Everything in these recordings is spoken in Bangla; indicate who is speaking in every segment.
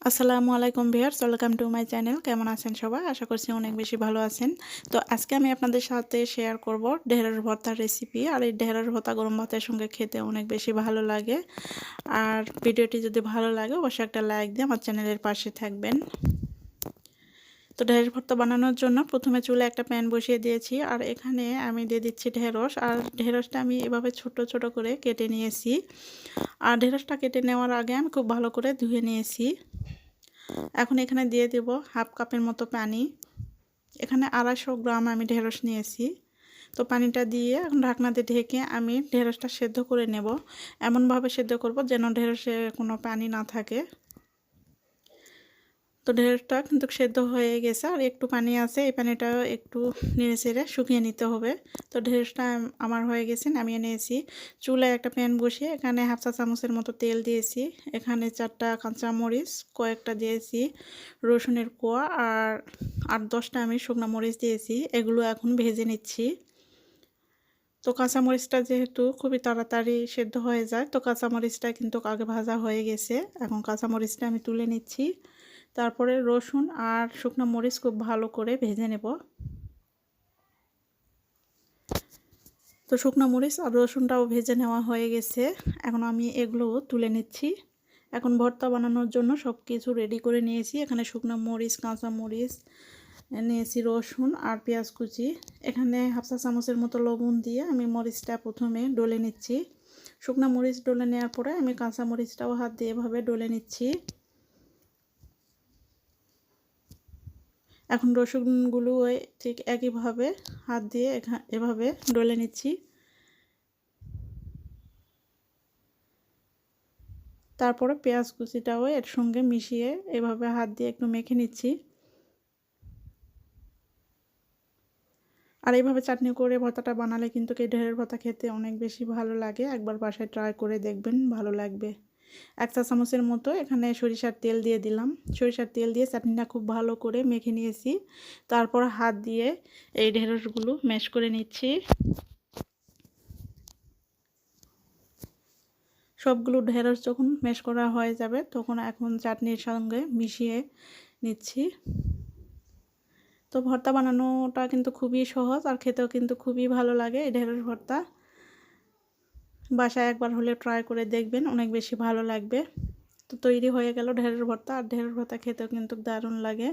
Speaker 1: আসসালামু আলাইকুম viewers, welcome to my channel. কেমন আছেন সবাই? আশা করছি অনেক বেশি ভালো আছেন। তো আজকে আমি আপনাদের সাথে শেয়ার করব ঢেঁড়স ভর্তার রেসিপি। আর এই ঢেঁড়স ভর্তা গরম ভাতের সঙ্গে খেতে অনেক বেশি ভালো লাগে। আর ভিডিওটি যদি ভালো লাগে অবশ্যই একটা লাইক দিয়ে আমার চ্যানেলের পাশে থাকবেন। তো ঢেঁড়স ভর্তা বানানোর জন্য প্রথমে চুলে একটা প্যান বসিয়ে দিয়েছি। আর এখানে আমি দিয়ে দিচ্ছি ঢেঁড়স। আর ঢেঁড়সটা আমি এভাবে ছোট ছোট করে কেটে নিয়েছি। আর ঢেঁড়সটা কেটে নেওয়ার আগে আমি খুব ভালো করে ধুয়ে নিয়েছি। এখন এখানে দিয়ে দেব হাফ কাপের মতো পানি। এখানে 250 গ্রাম আমি ঢেঁড়স নিয়েছি। তো পানিটা দিয়ে এখন ঢাকনা দিয়ে ঢেকে আমি ঢেঁড়সটা সেদ্ধ করে নেব। এমনভাবে সেদ্ধ করব যেন ঢেঁড়সে কোনো পানি না থাকে। তো ঢেঁড়সটা কিন্তু সেদ্ধ হয়ে গেছে, আর একটু পানি আছে, এই পানিটা একটু নেড়ে চেড়ে শুকিয়ে নিতে হবে। তো ঢেঁড়সটা আমার হয়ে গেছে, নামিয়ে নিয়েছি। চুলায় একটা প্যান বসিয়ে এখানে হাফ চা চামচের মতো তেল দিয়েছি। এখানে 4টা কাঁচামরিচ, কয়েকটা দিয়েছি রসুনের কোয়া, আর 8-10টা আমি শুকনো মরিচ দিয়েছি। এগুলো এখন ভেজে নিচ্ছি। তো কাঁচামরিচটা যেহেতু খুবই তাড়াতাড়ি সেদ্ধ হয়ে যায়, তো কাঁচামরিচটা কিন্তু আগে ভাজা হয়ে গেছে। এখন কাঁচামরিচটা আমি তুলে নিচ্ছি। তারপরে রসুন আর শুকনো মরিচ খুব ভালো করে ভেজে নেব। তো শুকনো মরিচ আর রসুনটাও ভেজে নেওয়া হয়ে গেছে। এখন আমি এগুলো তুলে নিচ্ছি। এখন ভর্তা বানানোর জন্য সব কিছু রেডি করে নিয়েছি। এখানে শুকনো মরিচ, কাঁচা মরিচ নিয়েছি, রসুন আর পেঁয়াজ কুচি। এখানে হাফ চা চামচের মতো লবণ দিয়ে আমি মরিচটা প্রথমে ডলে নিচ্ছি। শুকনো মরিচ ডলে নেওয়ার পরে আমি কাঁচা মরিচটাও হাত দিয়ে এভাবে ডলে নিচ্ছি। এখন রসুনগুলো ঠিক একইভাবে হাত দিয়ে এভাবে ডলে নিচ্ছি। তারপরে পেঁয়াজ কুচিটাও এর সঙ্গে মিশিয়ে এভাবে হাত দিয়ে একটু মেখে নিচ্ছি। আর এইভাবে চাটনি করে ভর্তাটা বানালে কিন্তু এই ঢেঁড়স ভর্তা খেতে অনেক বেশি ভালো লাগে। একবার বাসায় ট্রাই করে দেখবেন, ভালো লাগবে। 1 চা চামচের মতো এখানে সরিষার তেল দিয়ে দিলাম। সরিষার তেল দিয়ে চাটনিটা খুব ভালো করে মেখে নিয়েছি। তারপর হাত দিয়ে এই ঢেঁড়সগুলো ম্যাশ করে নিচ্ছি। সবগুলো ঢেঁড়স যখন ম্যাশ করা হয়ে যাবে তখন এখন চাটনির সঙ্গে মিশিয়ে নিচ্ছি। তো ভর্তা বানানোটা কিন্তু খুবই সহজ, আর খেতেও কিন্তু খুবই ভালো লাগে এই ঢেঁড়স ভর্তা। বাসায় একবার হলে ট্রাই করে দেখবেন, অনেক বেশি ভালো লাগবে। তো তৈরি হয়ে গেল ঢেঁড়স ভর্তা। আর ঢেঁড়স ভর্তা খেতেও কিন্তু দারুণ লাগে।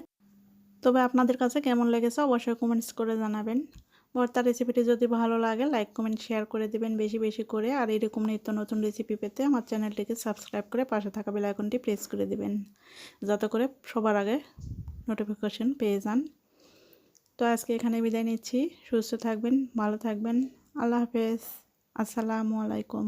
Speaker 1: তবে আপনাদের কাছে কেমন লেগেছে অবশ্যই কমেন্টস করে জানাবেন। ভর্তার রেসিপিটি যদি ভালো লাগে লাইক কমেন্ট শেয়ার করে দিবেন বেশি বেশি করে। আর এরকম নিত্য নতুন রেসিপি পেতে আমার চ্যানেলটিকে সাবস্ক্রাইব করে পাশে থাকা বেল আইকনটি প্রেস করে দিবেন, যাতে করে সবার আগে নোটিফিকেশন পেয়ে যান। তো আজকে এখানে বিদায় নিচ্ছি। সুস্থ থাকবেন, ভালো থাকবেন। আল্লাহ হাফেজ। আসসালামু আলাইকুম।